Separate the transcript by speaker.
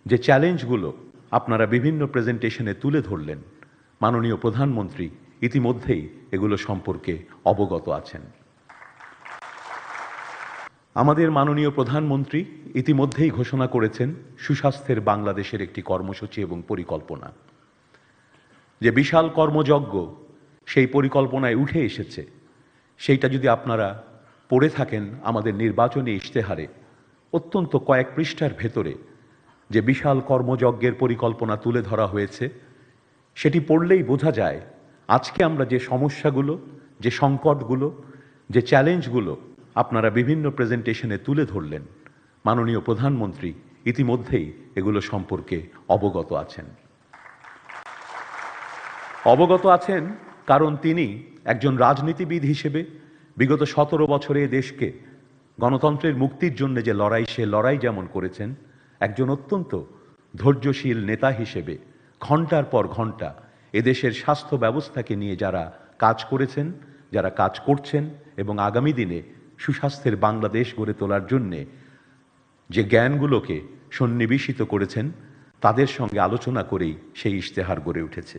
Speaker 1: যে চ্যালেঞ্জগুলো আপনারা বিভিন্ন প্রেজেন্টেশনে তুলে ধরলেন, মাননীয় প্রধানমন্ত্রী ইতিমধ্যেই এগুলো সম্পর্কে অবগত আছেন। আমাদের মাননীয় প্রধানমন্ত্রী ইতিমধ্যেই ঘোষণা করেছেন সুস্বাস্থ্যের বাংলাদেশের একটি কর্মসূচি এবং পরিকল্পনা। যে বিশাল কর্মযজ্ঞ সেই পরিকল্পনায় উঠে এসেছে, সেইটা যদি আপনারা পড়ে থাকেন আমাদের নির্বাচনী ইশতেহারে অত্যন্ত কয়েক পৃষ্ঠার ভেতরে যে বিশাল কর্মযজ্ঞের পরিকল্পনা তুলে ধরা হয়েছে, সেটি পড়লেই বোঝা যায় আজকে আমরা যে সমস্যাগুলো, যে সংকটগুলো, যে চ্যালেঞ্জগুলো আপনারা বিভিন্ন প্রেজেন্টেশনে তুলে ধরলেন, মাননীয় প্রধানমন্ত্রী ইতিমধ্যেই এগুলো সম্পর্কে অবগত আছেন। অবগত আছেন কারণ তিনি একজন রাজনীতিবিদ হিসেবে বিগত 17 বছরে দেশকে গণতন্ত্রের মুক্তির জন্য যে লড়াই, সে লড়াই যেমন করেছেন, একজন অত্যন্ত ধৈর্যশীল নেতা হিসেবে ঘন্টার পর ঘন্টা এদেশের স্বাস্থ্য ব্যবস্থাকে নিয়ে যারা কাজ করেছেন, যারা কাজ করছেন এবং আগামী দিনে সুস্বাস্থ্যের বাংলাদেশ গড়ে তোলার জন্যে যে জ্ঞানগুলোকে সন্নিবেশিত করেছেন, তাদের সঙ্গে আলোচনা করেই সেই ইশতেহার গড়ে উঠেছে।